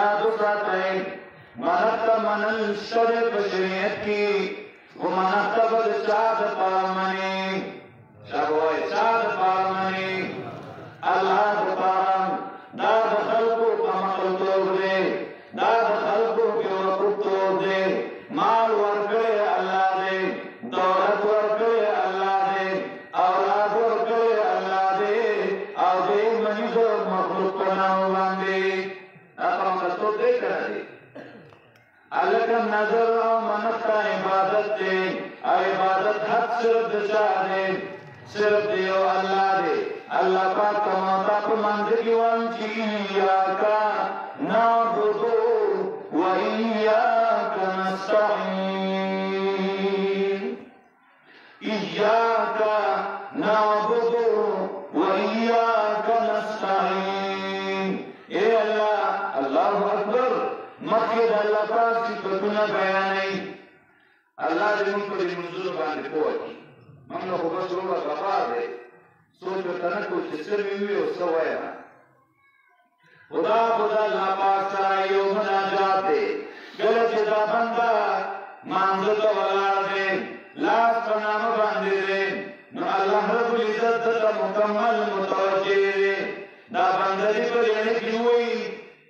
याद उठाते मनत मनन शरीफ शरीयत की वो मनत बद चाद पामने शबोए चाद पामने अल्लाह पाम दाद खल्को कमल तोड़ दे दाद खल्को के वक़्त तोड़ दे माल वर्के अल्लाह दे दौलत वर्के अल्लाह दे औलाद वर्के अल्लाह दे और दे मनीज़ मखलूक बनाओगे आप तो देख रहे अल्लाह का नजर और मनत का इबादत दे इबादत हक सिर्फ दे सिर्फ दियो अल्लाह दे अल्लाह पाक कमाता को मंदिर वांची इय्याका नअबुदु व इय्याका नस्तईन इय्याका नअबुदु व इय्याका नस्तईन ए अल्लाह अल्लाहु अकबर मक्के अल्लाह पाक की बतुना बयान नहीं अल्लाह ने उनको मंजूर बांध कोई ममनो को बस रोड़ा गफार है सोच तनको जिसर में हुए उस सवाया खुदा खुदा अल्लाह पाक सरायो मुनाजात दे गलत दा बंदा मांगो तो वाला दे लाख नाम बांधे दे न अल्लाह रब्बुल इज्जत दा मुकम्मल मुतवज्जे दे दा बंदे पर यानी की हुई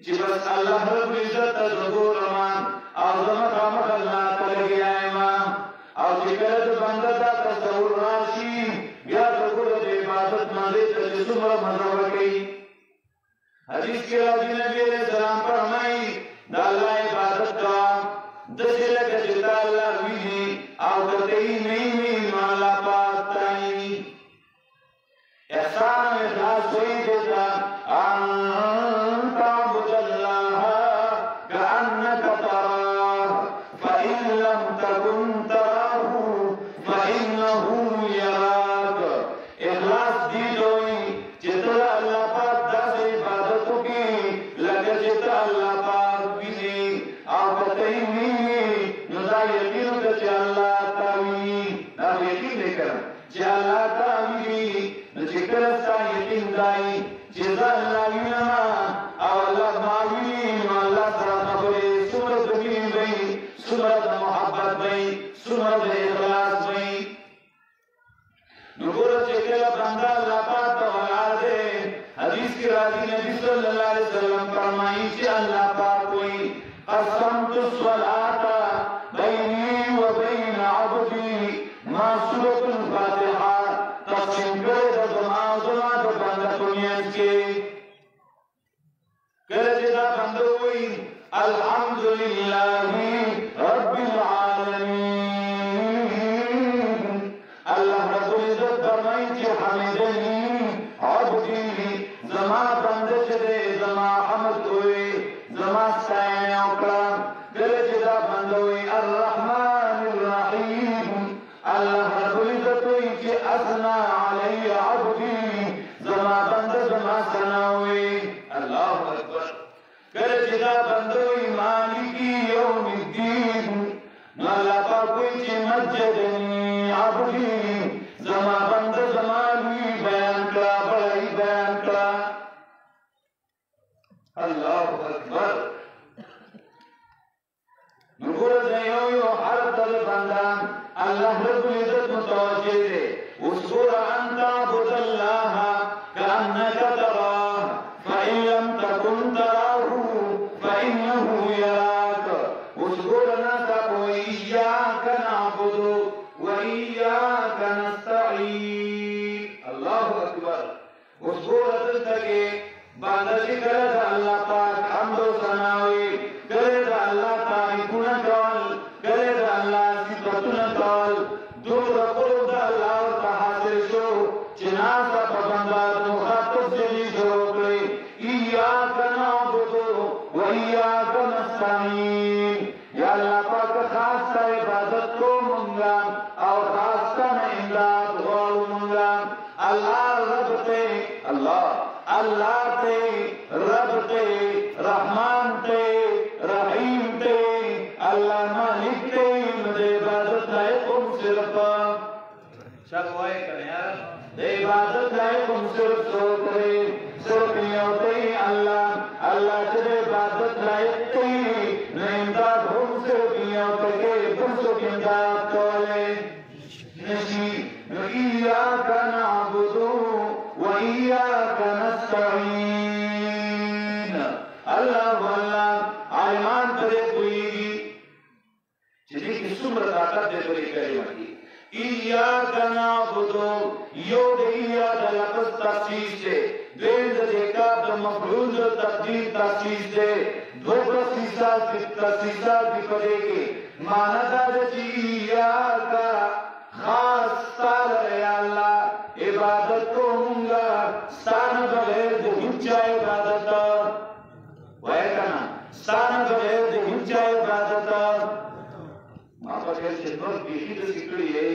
जिबस अल्लाह रब्बुल इज्जत दा ज़बूर मान आज़म खाम अल्लाह तआला के इमाम और जिकर बंदा दा तसव्वुर राशि या ज़बूर दे इबादत मंदे ते सुमर मज़हब की हदीस के रावी नबी अलैहि सलाम फरमाई अल्लाह इबादत का दसिल के जिता अल्लाह विधि और करते ही नहीं माला पाताई एहसान इखलास कोई देता इबादत लायक थे न इमदाद हमसे दुनिया के बंसों की इमदाद कौले नशी न इय्याका नअबुदु व इय्याका नस्तईन अल्लाह वल्लाह आलिमान करे कोई जिदी की सुमर ताकत दे बड़ी कलिमा की इय्याका नअबुदु यो दे इय्याका लफ्ज़ तखसीस से द्वेंद देखा तो मफरूज तकदीर तखसीस से दो तखसीसा दिखदेगी मानदा जी इय्याका खास साल या अल्लाह इबादत को होगा स्थान बगैर हिंचा इबादत वैकना स्थान बगैर हिंचा इबादत मापा के सिद्ध बीही तो सिकड़ी है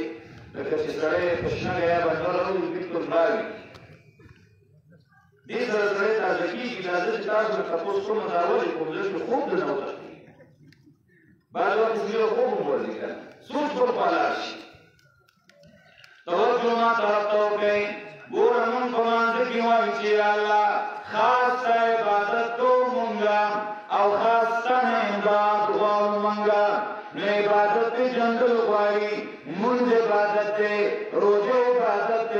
लेकिन सिकड़े प्रश्न गया बंदर और बिल्कुल भाई इस तरह ताजगी की इजाजत ताज में कपूस को मदावल को मुझे खूब देना होता है बाद में किसी को खूब बोल दिया सोच पर पालाश तवज्जो मा तरफ तो के बुरमन कमान से क्यों आई अल्लाह खास इबादत को मंगा और खास तने इबादत को मंगा ने इबादत के जंगल वाली मुंज इबादत रोजे इबादत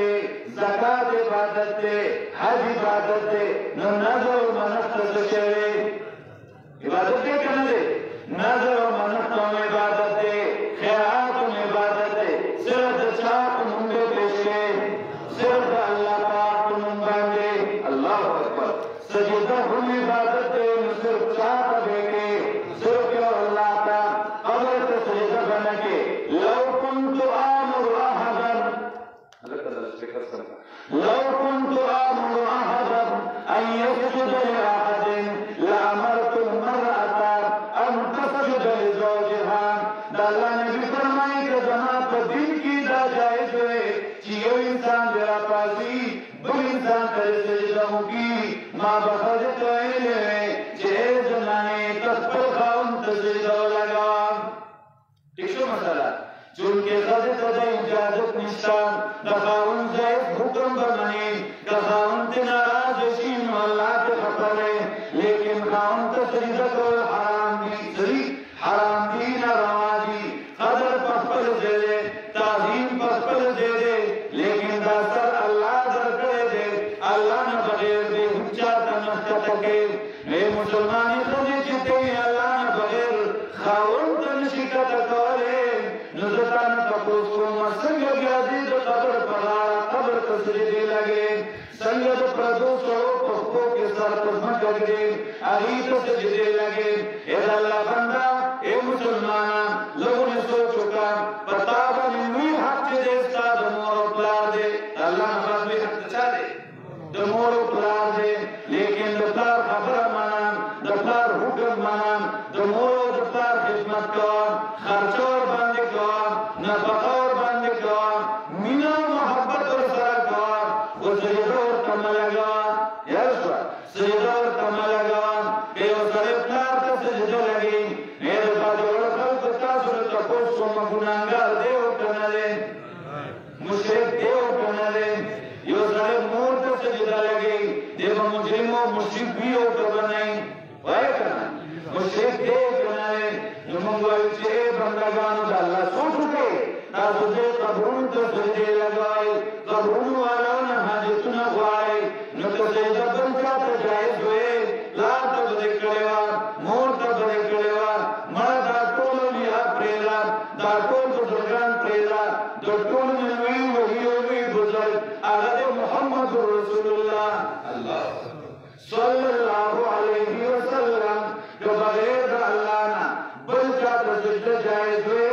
ज़कात इबादत हज इबादत न नजर मनत से इबादत के करने नजर मनत में इबादत खैरात में इबादत सिर्फ चाक मुंडे पेशे सिर्फ अल्लाह पाक मुंबांगे अल्लाह अकबर सजदा हम इबादत सिर्फ चाक देके सिर्फ अल्लाह का अगर तो सजदा बना के लौ कुंतु आमुरु अहदन अल्लाह ताला से कर सकता लौ कुंतु आमुरु अहदन अन यस्जुद li ahadin la amartu al-mar'ata an tasjuda li zawjiha अल्लाह ने भी फरमाया कि जहां पर दिन की दा जायज है जियो इंसान जरा पासी दो इंसान करे सजदा होगी मां बखर तोले जे जनाने तस्बीह खाउन सजदा लगा देखो मसला जो उनके गजे सदा इजाजत निशान दखाउन से हुक्म बनाने दखाउन से नाराज शीन अल्लाह के खतरे लेकिन खाउन तो सजदा को हराम दी सही हराम दी ना रवाजी कदर पस्पल दे दे ताज़ीम पस्पल दे दे लेकिन दासर अल्लाह दर करे दे अल्लाह न बगैर दे हुज्जा तमस्ता तके ए मुसलमानी खुदी चिते अल्लाह न बगैर खाउन तन शिकत करे नजतान तपोस को मसंग ब्याजी दो कब्र पगारा कब्र तसरीदी लगे संगत प्रदोष पप्पो के सर पर मकर दे आही तो सजदे लगे ए अल्लाह बंदा ए मुसलमाना लोगों ने सोचोगा बतावा नहीं हक दे साद मोर प्लार दे अल्लाह बात भी हक चाहे दो मोर प्लार दे लेकिन दफ्तर खबर माना दफ्तर हुक्म माना दो मोर दफ्तर खिदमत का खर्चोर बंद का नफकोर बंद का मीना मोहब्बत और सर का वो सजदोर कमल लगा यस सजदोर कमल लगा के वो सरकार का सजदो लगी मेरे बाजोर खल का सुरत को सोम गुनाहगार देव कनले मुशरिक देव कनले यो सरे मोर का सजदा लगी देव मुजरिमो मुशरिक भी हो तो बनाई वाय करना मुशरिक देव कनले जो मंगवाई से बंदागान अल्लाह सो चुके ना तुझे कबूल तो सजदे लगाए कबूल वाला न हाजिर न हुआए न तो सजदा बन का तो जायज हुए ला तो बदे करेवा मोर तो बदे करेवा मर्द टोल लिया प्रेला दा टोल बुजुर्गान प्रेला जो टोल में वही बुजुर्ग आगे मोहम्मद रसूलुल्लाह अल्लाह सल्लल्लाहु अलैहि वसल्लम जो बगैर अल्लाह ना बल्कि तो सजदा जायज हुए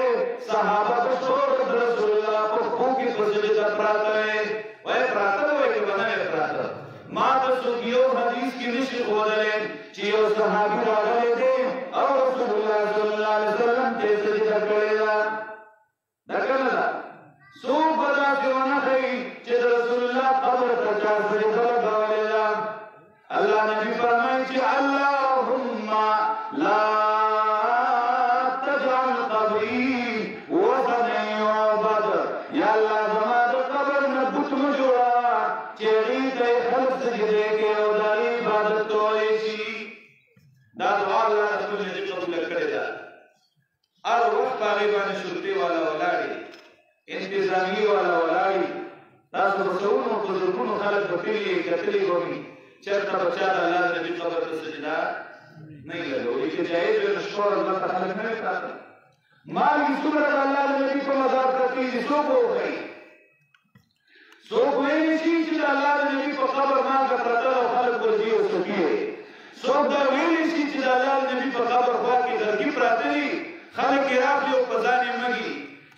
सहाबा को छोड़ रसूलुल्लाह को खूकी सजदा प्रातः वह प्रातः वह के बनाए प्रातः मां तो सुगियो हदीस की निश्चित हो रहे चियो सहाबी रागले दे और रसूलुल्लाह सल्लल्लाहु अलैहि वसल्लम के सजदा करेगा दकला सो बदा के वना कही कि रसूलुल्लाह कब्र पर चार सजदा लगावेला अल्लाह ने भी फरमाया कि अल्लाहुम्मा ला तजअल कब्री वतन युअबद या अल्लाह जमात कब्र में बुत में जोड़ा चेड़ी ते खल्क सजदे के उदारी इबादत तो ऐसी दा दुआ الله خپل دې قبول کړی دا هر وخت باندې باندې شرطي والا ولاړی انتظامی والا ولاړی تاسو په څونو بزرګونو خلک په پیلي کتلې ومي چرته بچا الله دې قبر ته سجدا نه لګوي چې جایز وي شکر الله تعالی نه پراته مال څومره الله دې په مزار ته کې څوک وایي څوک وایي چې الله دې په قبر ما غفرته او خلک ورځي او سکیه څوک دا وایي چې الله دې په قبر خوا کې درګي پراته دي خلک یې راځي او پزانې مګي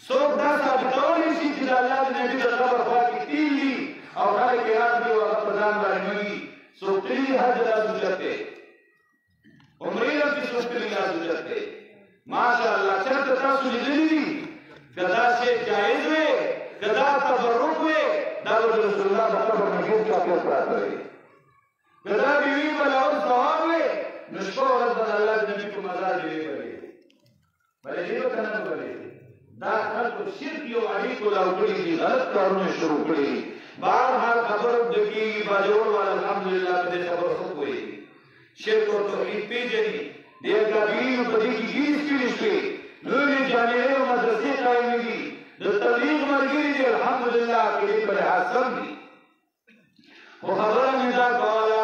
څوک دا ثابتوي چې الله دې په قبر خوا کې تیلی او خلک یې راځي او پزان باندې مګي څوک تیلی حج راځي عمرې په سوستري راځي ماشاءالله چرته تاسو لیدلی کدا شی جایز وي کدا تبرک وي دا رسول الله د قبر نګیر کا په پراته وي کدا بیوی بلا او ثواب وي نشو رب الله نبی په مزار دی بلې دې کنه بلې دا خلق شرک یو اړیکو لا وکړي دي غلط کارونه شروع کړي بار هر خبر دګي باجوړ والا الحمدلله دې خبر خو کوي شرک او توحید پیژني دیکھا دین په دې کې هیڅ نشته نوې جامعې او مدرسې قائمې دي د تبلیغ مرګري دي الحمدلله کې په حسن دي خو خبره مې دا کوله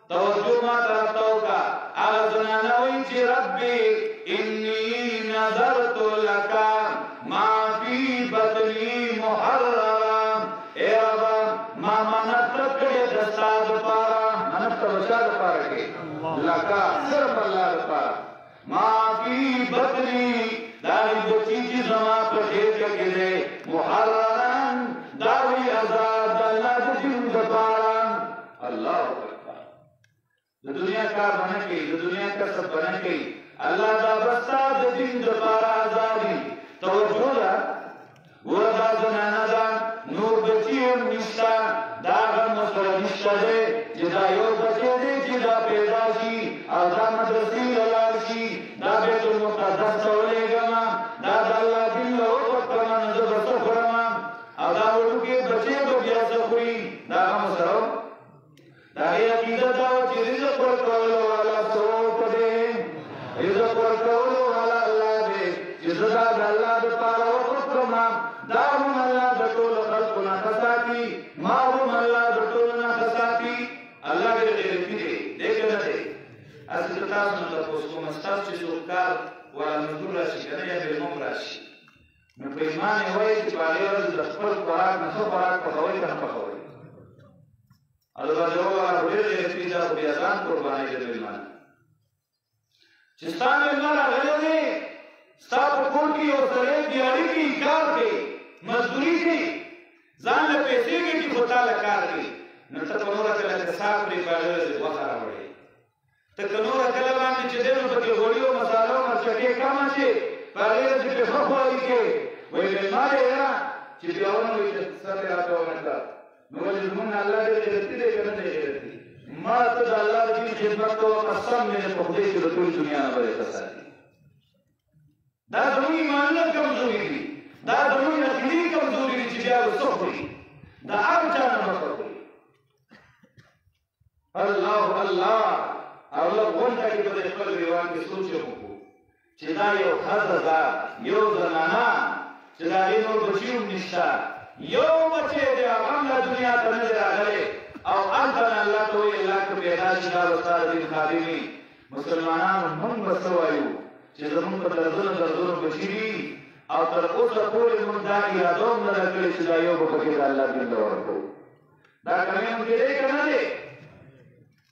توجه ما ترتاو کا اذنانه وی چې ربي اني نذرت لك ما في بطني محررا اے رب ما منت کړه د ساده پارا منت وشاد پارا کې لکا صرف اللہ رفا ما فی بطنی داری بچی چی زمان پر خیر کا گرے محرران داری ازاد اللہ دین دپاران اللہ اکبر دنیا کا بنا گئی دنیا کا سب بنا گئی اللہ دا بستا دین دپارا ازادی توجہ دا وردا زنانا دا نور بچیم نشتا دا غم سر نشتا دے جدا یو بچے دے جدا پیدا شي او دا مدرسې لاله شي دا بیت المقدس ولې ګما دا د الله دین او پکما نه زبر فرما او دا ورته بچي به بیا څخوي دا هم سره دا یې عقیده دا چې رزق ورکول والا څوک دی رزق ورکول والا الله دی چې زدا د الله د پاره وکړم دا هم الله د ټول خلقونه خصاتی ما هم الله د ټول نه خصاتی الله دې دې دې کنه دې اصل تاسو نو تاسو کوم تاسو چې څوکار ولا مزدور راشي کنه یا به موږ راشي نو په ایمان وایي چې باندې ورځ د خپل خوراک نه څو خوراک په خوي کنه په خوي الله جو ولا دې دې پیدا په ځان قرباني دې ایمان چې ستانه نه راغلي ستاسو کور کې او سره دی اړیکې کار کوي مزدوري کوي ځان له پیسې کې په تعالی کار کوي نو ته په نور کله چې صاحب لري باندې وخت راوړي ته نور کله باندې چې دنه په کې غوړیو مصالحو مرچکه کم شي باندې چې په خپل کې وایي ما دې را چې دیونه وي چې سره راځو نه نو ولې موږ الله دې دې کنه دې ما ته د الله دې خدمت او قسم مې په دې چې د ټول دنیا نه وایي تاسو دا دوی ایمان کمزوري دي دا دوی عقیدې کمزوري دي چې بیا وسوخي دا هغه ځان نه کوي الله الله او لغونته کې په خپل دیوان کې سوچ وکړو چې دا یو خزه یو زنانا چې دا نور بچیو نشتا یو بچی دی هغه د دنیا ته نه راغلی او انتن الله ته الله کو پیدا شي دا وساره دین خادمي مسلمانانو موږ وسوایو چې زموږ په دردونو بچی او تر اوسه پورې موږ دا اراده نه لرو چې دا یو په کې الله دین ورکړو دا کوم کې دی کنه دی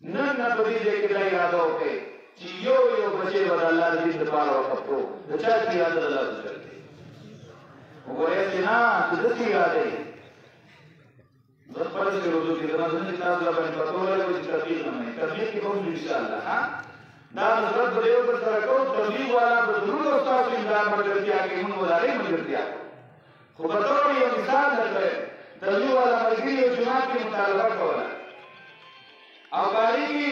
نن په دې کې دا اراده وکړي چې یو بچی ود الله دې لپاره وکړو د چا کې اراده الله وکړي وګورئ چې نه چې د دې اراده زړه دې روزو کې دا څنګه کتاب لا باندې پټول او چې تبلیغ نه مې تبلیغ کې کوم ان شاء الله ها دا نظر په یو پر سره کو تبلیغ والا په ضرور او تاسو اندام مرګتیا کې موږ ولارې مرګتیا خو په ټول یو مثال درته تبلیغ والا مرګي او جماعت کې مطالبه کوله او باندې کې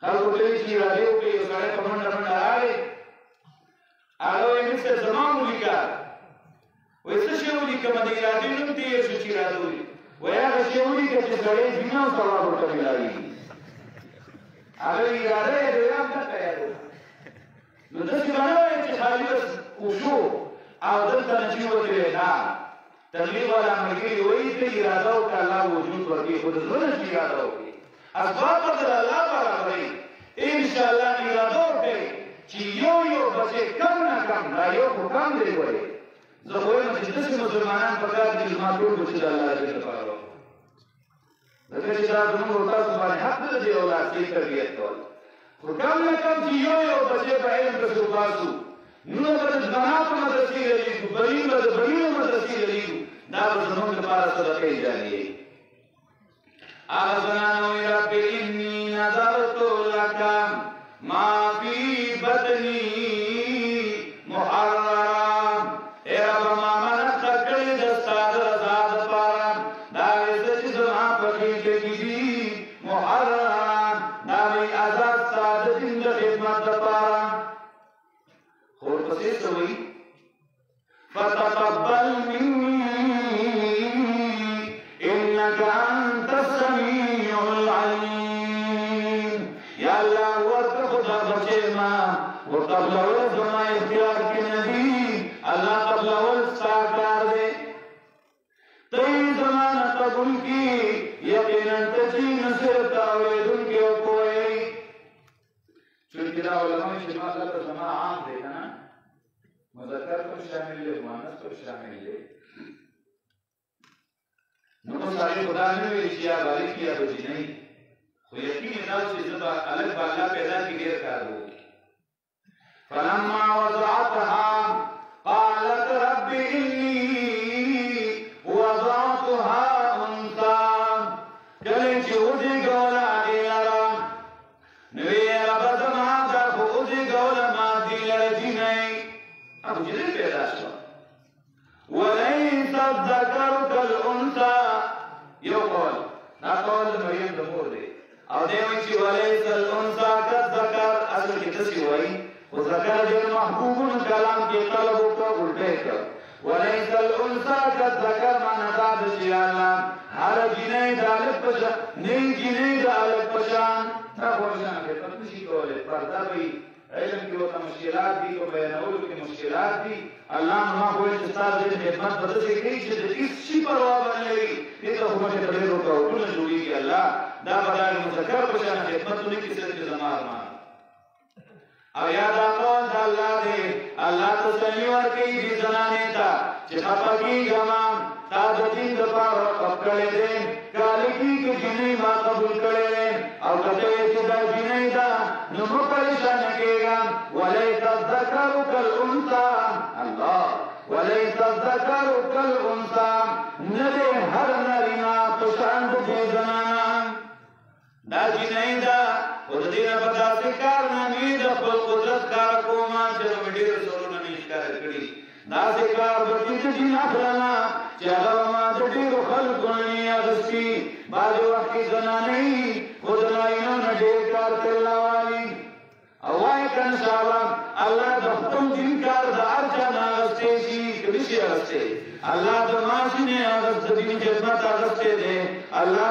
خلکو ته چې راځي او یو سره په منډه راځي هغه یې څه زمام ولیکا وې څه شی ولیکا باندې راځي نو دې چې راځي وې هغه شی ولیکا چې سړی بنا ثواب ورته ملایي هغه اراده یې دویم ته تیارو نو داسې به نه وایي چې خالي بس وشو او دلته نه چې وتلې نه تبلیغ والا ملګري وایي ته اراده وکړه الله وجود ورکړي خو د زړه نه چې اراده وکړي اسباب به در الله برابروي انشاءالله اراده وکړئ چې یو بچی کم نه کم دا یو خو کم دی ګورئ زه خو وایم چې داسې مسلمانان په کار دي زما ټول بچي د الله دین لپاره وکړو ځکه چې دا زموږ او تاسو باندې حق دی د اولاد صحیح تربیت کول خو کم نه کم چې یو بچی په علم پسې وباسو نو به د زنانو مدرسې لرېږو بنین به د بنینو مدرسې لرېږو دا به زموږ لپاره صدقې جاریې هغه زنانو وایي رب انی نذرت لک ما فی بطنی محررا اے رب ما منع کړی د ستا د رضا دپاره دا عزت چې زما په خېټه کې دي محررا دا مې آزاد ستا د دین د خدمت دپاره خو ورپسې څه وایي فتقبل مني انك انت السميع العليم یا الله ورته خدا بچې ما وقبل اول زما اختیار کې ندي الله قبل اول ستا کار دی ته زمانه قبول کی یقینا ته چې نصرت اورېدونکي او پوهی چونکې دا علماء چې ما دلته زما عام دی که نه مذکر پر شامل دی مؤنث پر شامل دی نو اوس هغې خدا نه ویلي چې یا باریک یا بجینۍ خو یقین یې دا و چې زه به هلک به الله پیدا کړي ډېر کار وکړي فلما وضعتها قالت رب إني وضعتها أنثى کله چې وزېږوله هغې لره نو ویې ربه زما دا خو وزېږوله ما دې لره جینۍ ابو جنۍ پیدا شوه وليس الذكر كالأنثى یو قول دا قول د مریم د مور دی او دی وایي چې وليس الأنثى كالذكر اصل کې داسې وایي خو ذکر ډېر محبوبون کلام کې طلب وکړه الټی کړ وليس الأنثى كالذكر معنی دا ده چې الله هر جینۍ د هلک په شان نه جینۍ د هلک په شان دا خو شان خدمت نشي کولی پرده به علم کې ورته مشکلات دي په بیانولو کې مشکلات دي الله ما خو یې چې ستا د خدمت به داسې کوي چې د هېڅ شي پروا به نه لري دې ته خو مخې ته ډېر رکاوټونه جوړېږي الله دا به د مذکر په شان خدمت ونه کړي صرف زما ارمان او یاد قول د الله دی الله تسلی ورکوي دې زنانې ته چې خفه کېږم تا د دین دپاره خف کړی دی کاله کېږي جینۍ ما قبول کړی دی او که ته یې چې دا جینۍ ده نو مه پریشانه کېږم وليس الذکر کالانثی الله وليس الذکر کالانثی نه دی هر نارینه په شان د دې زنانه دا جینۍ ده خو د دې نه به داسې کار نه وي د خپل قدرت کار کومه چې به مې ډېر سرونه نه ښکاره کړي داسې کار به چې د دین اخلمه چې هغه به ما د ډېرو خلکو نه وي اخیستي بعضې وخت کې زنانه وي خو د نارینو نه ډېر کار ترلا والي او وایي که نه صاحبه الله د خپل دین کار د هر چا نه اخیستی شي که نه شي اخیستی الله د معاشي نه د دین خدمت اخیستی دی الله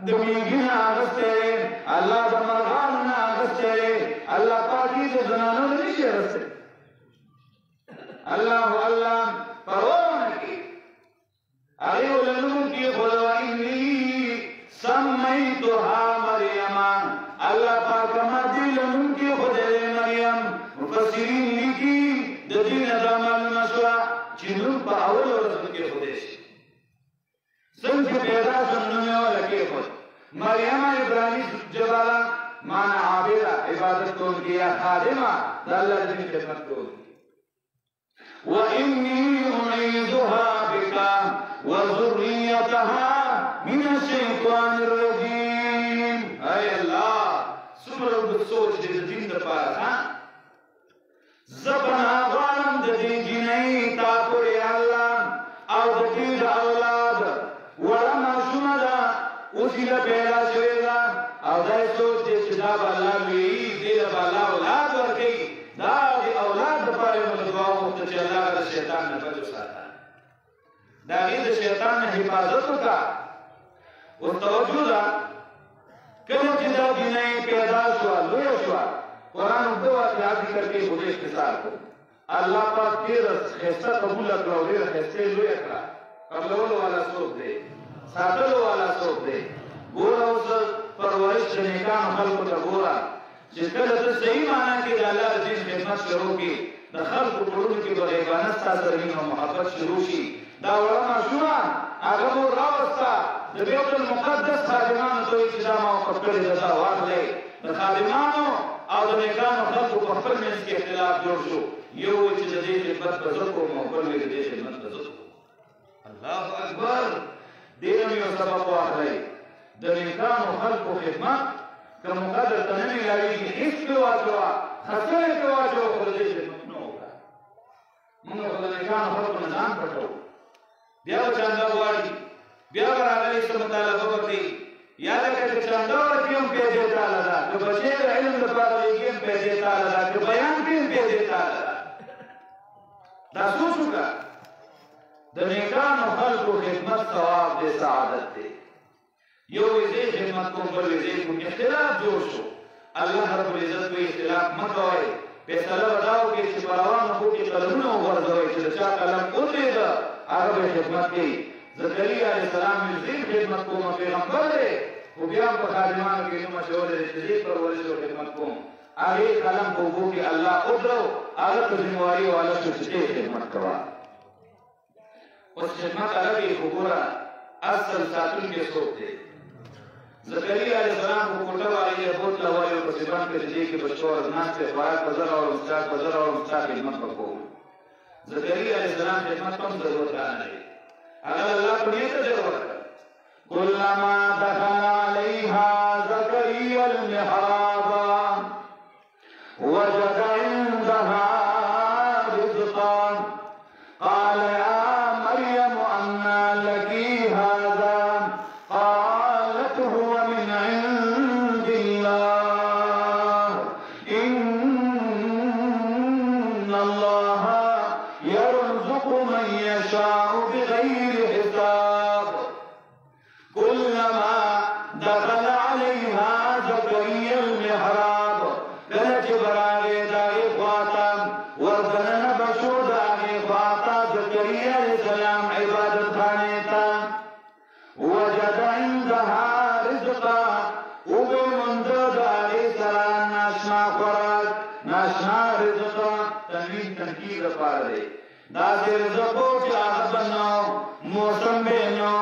د میږي نه اخیستی دی الله د مرغانو نه اخیستی دی الله پاکي د زنانو نه نشي اخیستی الله پروا نه کوي هغې له نوم کېښود واني سمیتها مریم الله پاکه ما دې له نوم کېښودی دی مریم مفسرین لیکي د دې نه دا معلومه شوه چې نوم په اوله ورځ به کېښودی شي څنګه پیدا شو نوم یې وله کېښود مریم ابراهیم جباله معنی عابده عبادت کوونکې یا خادمه د الله د دین خدمت کوونکې وإني أعيذها بك وذريتها من الشيطان الرجيم أي الله سمر بسوچ دې د دین لپاره زبنا غوانم د دې جینۍ تا پورې الله او د دې د اولاد وړه ماشومه ده اوس یې پیدا شوې ده او دا یې سوچ دی چې دا به الله لویوي دې له به الله اولاد ورکوي دا د اولاد دپاره یې موږ دعا وغوښته چې الله د شیطان نه بچ وساته د هغې د شیطان نه حفاظت وکړه ورته توجه ده कल जिदा बिनाई पैदा हुआ लोया हुआ कुरान दो आयत करके खुद इख्तिसार को अल्लाह पाक तेरा हिस्सा कबूल करो और हिस्से लोया करा कबूल वाला सोच दे सादल वाला सोच दे गोरा उस परवरिश नेकान खल्क का गोरा जिसका तो सही माना कि अल्लाह दिन खिदमत करोगे द खल्क कुरुन की बगैबानत सा तरमीम और मोहब्बत शुरू की दा वलमा शुरा अगबो रावस्ता द बैतुल मुक़द्दस खादिमान तो इस्लाम और कब्र जदा वाले द खादिमानो और नेकान खल्क को खबर में इसके इख्तिलाफ जोड़ शो यो चीज दे खिदमत बजको मोहब्बत में दे खिदमत बजको अल्लाह अकबर देन यो सबब वाले द नेकान खल्क को खिदमत का मुकद्दर तनमी लावी की हिस्स पे वाजवा खसरे पे वाजवा खुद दे खिदमत न होगा मंगो खुद नेकान खल्क को नजान पटो बिया चंदा वाड़ी बिया बराबर इस मुताला बबती याद करके चंदा और क्यों पे देता लगा तो बच्चे इल्म दफार लेके पे देता लगा तो बयान क्यों पे देता लगा दासू का दनेकान खल्क को खिदमत सवाब दे सआदत दे यो इसे खिदमत को पर इसे को इख्तिलाफ जोशो अल्लाह रब्बुल इज्जत पे इख्तिलाफ मत होए फैसला बताओ कि परवान हो के कलमों वर जोए चर्चा कलम उतरेगा आगे खिदमत की ज़करिया अलैहिस्सलाम ने जिन खिदमत को पैगंबर है वो बियान को खादिमान के मशवरे से परवरिश और खिदमत को आगे कलम को वो कि अल्लाह उधरो आगे तो जिम्मेवारी वाला से खिदमत करवा उस खिदमत अलग ही हुकुरा असल सातुल के सोते ज़करिया अलैहिस्सलाम को कोटा वाली है बहुत लवाले और सिबान के लिए के बच्चों और नास से फराग बजर और मुस्ताक खिदमत को ज़करिया अलैहिस्सलाम खिदमत कम जरूरत है अगर अल्लाह को नहीं तो जरूरत है कुल्लमा दखल अलैहा ज़करिया अल-मिहराब वजद इंदहा रिज़क़न क़ाल या मरियम अन्ना लकी हाज़ा क़ालत हुवा मिन इंदिल्लाह इन्नल्लाह यरज़ुक़ु मन यशाअु बिग़ैरि हिसाब कुल्लमा दखल अलैहा ज़करिया अल-मिहराब गलत बरागे दाए ख्वाता वरदन बशूद आगे ख्वाता ज़करिया अलैहिस्सलाम इबादत खाने था वजद इंदहा रिज़क़ा उबे मंदर अलैहिस्सलाम नाशना खुराक नाशना रिज़क़ा तनवीन तनकीर पार दे दासे रिज़क़ो चाहत बनाओ मौसम बेनो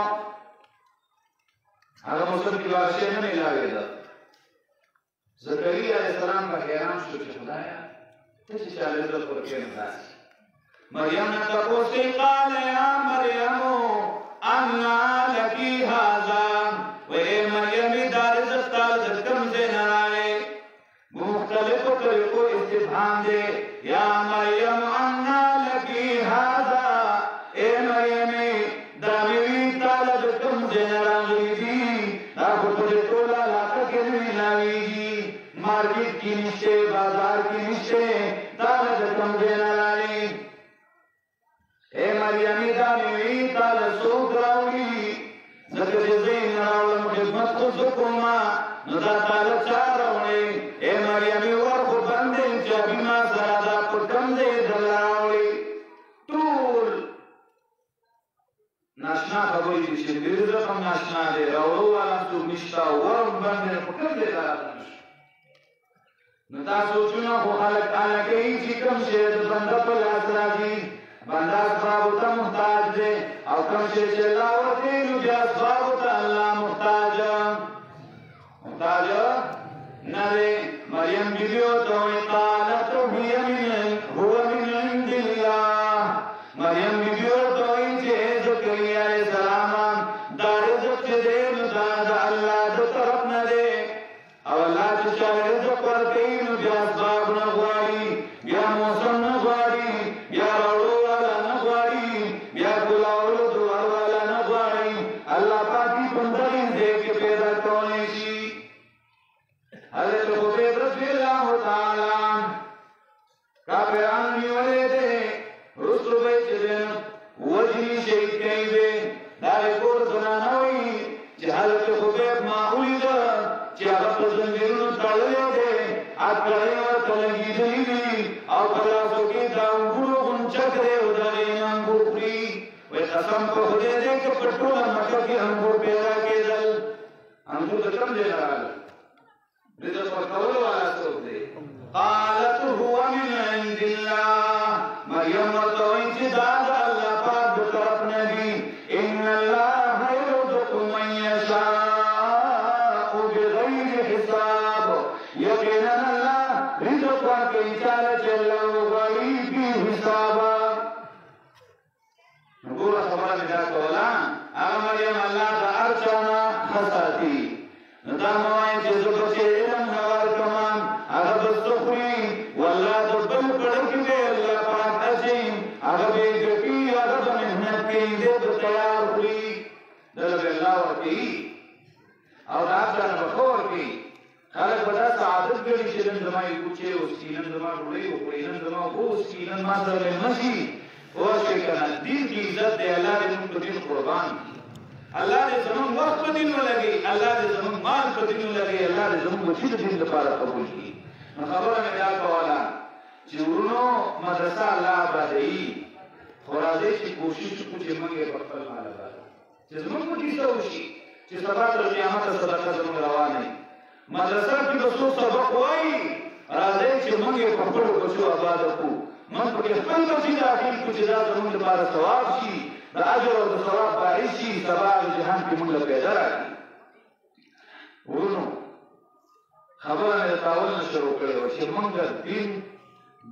अगर मौसम की बात से नहीं लागेगा ज़करिया अलैहिस्सलाम का हैरान शुरू खुदाया तैसे चाले तो पर के नदास मरियम ने तको से काल या मरियम अन्ना लकी हाजा वे मरियम दार दस्ताल दस्तम से नराए मुख्तलिफ तरीकों इस्तिफहाम दे या मरियम अन्ना लकी हाजा ए मरियम दामी ताल दस्तम से नराए दी आपको तो तोला लाका के मिलावी मार्केट की नीचे बाजार की नीचे ताला जकम देना लाई ए मरियमी दामी ताला सोकरावी जकर जैन नावल खिदमत को सुकुमा नदा ताला चारवणे ए मरियमी वर को बंदे जबिमा सरादा पुकम दे दलावी टूल नाशना खबरी दिशे बिरजकम नाशना दे रावलो वाला तो मिश्ता वर बंदे पुकम दे दलावी नता सोचना को हालत आला के ही जिकम से बंदा पर आसराजी बंदा असबाब ता मुहताज दे और कम से चलावते नुजा असबाब ता अल्लाह मुहताज मुहताज नरे मरियम बीवियो तो कालत हुवा मिन इंदिल्लाह मरियम बीवियो तो इनसे ज़करिया अलैहिस्सलाम दारे ज़क़ दे नुजा अल्लाह दो तरफ न दे और अल्लाह से चाहे रिज़क़ पर कई नुजा असबाब न गवाड़ी या मौसम न गवाड़ी या रौड़ो वाला न गवाड़ी या गुलावलो दुआर वाला न गवाड़ी अल्लाह पाकी बंदरी दे के पैदा कौने सी हज़रत उबैद रज़ियल्लाहु ताला اکړې ورته لګېدلې دي او په لاسو کې د انګورو غونچکې او د هغې نه انګور خوري. وایي قسم په خدای دی که په ټوله مکه کې انګور پیدا کېدل. انګور د کوم ځای نه راغلل؟ رزق ورکولو والا څوک دی؟ قالت هو من عند الله. مریم ورته وایي چې دا د الله پاک د طرف نه دي. ان الله يرزق من يشاء بغیر حساب. یقینا الله رزق ورکوي چاله چې الله وغواړي بې حسابه. ګوره خبره مې دا کوله هغه مریم الله د هر چا نه ښه ساتي. نو دا مه وایئ چې زه به چې علم نه ورکوم هغه به څه خوري والله د بل پړه کې دی الله پاک اچوي هغه به یې ګټي هغه به محنت کوي دی به تیار خوري دله به الله ورکوي او د هر چا نه به ښه ورکوي. خلک به داسې عادت ګڼي چې نن زما یې کوچې وڅکي نن زما ډوډۍ وخوري نن زما اوبه وڅکي نن ما سره مېلمه شي. پوه شوې که نه دین کې عزت دی. الله دې موږ په دین قربان کړي. الله دې زموږ وخت په دین ولګوي. الله دې زموږ مال په دین ولګوي. الله دې زموږ بچي د دین لپاره قبول کړي. نو خبره مې دا کوله چې ورونو مدرسه الله آبادوي خو راځئ چې کوشش وکړو چې موږ یې په خپل مال آبادوو چې زموږ په کیسه وشي چې سبا تر قیامته صدقه زموږ روانه وي. مدرسه کې به څوک سبق وایي راځئ چې موږ یې په خپلو بچو آباده کړو. موږ پکې خپل بچي داخل کړو چې دا زموږ لپاره ثواب شي د اجر او د ثواب باعث شي سبا جهان کې موږ له پیدا راکړي. ورونو خبره مې د تاول نه شروع کړې وه چې موږ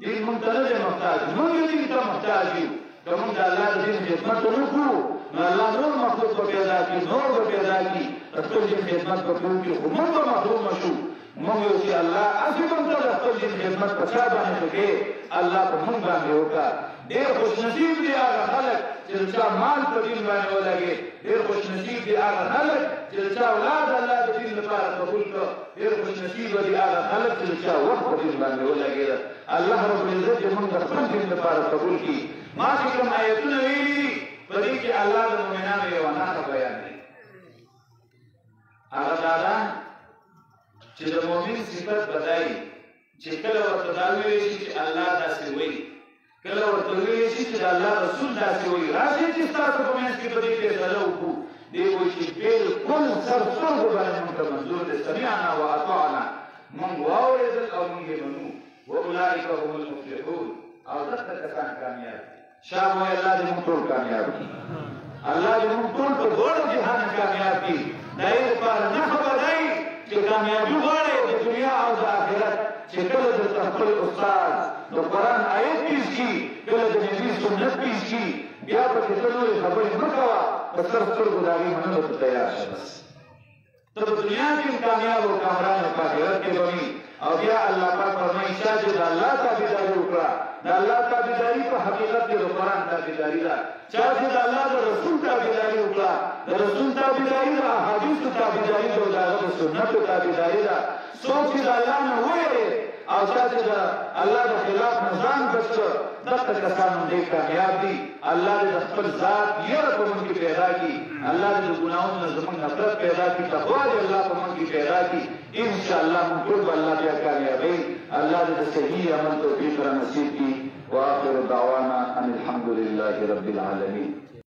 دین موږ ته نه دی محتاج. موږ دین ته محتاج یو. که موږ د الله د دین خدمت ونه کړو نو الله نور مخلوق به پیدا کړي نور به پیدا کړي د خپل دین خدمت به کوو خو موږ به محرومه شو. موږ یو چې الله هسې موږ ته د خپل دین خدمت په چا باندې کوې الله په موږ باندې وکړه. ډېر خوشنصیب دي هغه خلک چې د چا مال په دین باندې ولګي. ډېر خوشنصیب دي هغه خلک چې د چا اولاد الله د دین لپاره قبول کړه. ډېر خوشنصیبه دي هغه خلک چې د چا وخت په دین باندې ولګېده. الله رب العزت دې موږ د خپل دین لپاره قبول کړي. ما چې کوم آیتونه ویلي دي په دې کې الله د مؤمنانو یوه نښه بیان دی. هغه دا ده چې د مؤمن صفت بدایي چې کله ورته دا ویلی شي چې الله داسې وایي کله ورته ویلی شي چې د الله رسول داسې وایي راشئ چې ستاسو په منځ کې په دې فیصله وکړو. دی وایي چې بلکل سر سترګو باندې موږ ته منظور دی. سمعنا واطعنا موږ واورېدل او موږ یې منو. واولئک هم المفلحون او دغه کسان کامیاب دي. شاه وایي الله دې موږ ټول کامیاب کړي. الله دې موږ ټول په دواړو جهان کامیاب کړي. د هغې لپاره نه خبردی چې کامیابي غواړئ د دنیا او د آخرت چې کله درته خپل استاد د قرآن آیت پیش کړي کله د نبي سنت پیش کړي بیا پکې ته نورې خبرې مه کوه په سر سترګو د هغې منلو ته تیار شه. بس ته په دنیا کې هم کامیاب او کامران او په آخرت کې به وي. او بیا الله پاک فرمایي چا چې د الله تابعداري وکړه د الله تابعداري په حقیقت کې د قرآن تابعداري ده. چا چې د الله د رسول تابعداري وکړه د رسول تابعداري د احادیثو تابعداري ده او د هغه د سنتو تابعداري ده. څوک چې د الله نه وویرېد او چا چې د الله د خلاف نه ځان بچ کړ دغه کسان هم ډېر کامیاب دي. الله دې د خپل ذات یره په موږ کې پیدا کړي. الله دې د ګناهونو نه زموږ نفرت پیدا کړي. تقوا دې الله په موږ کې پیدا کړي. انشاءالله موږ ټول به الله بیا کامیابوي. الله دې د صحیح عمل توفیق را نصیب کړي. واخر دعوانا ان الحمد لله رب العالمین.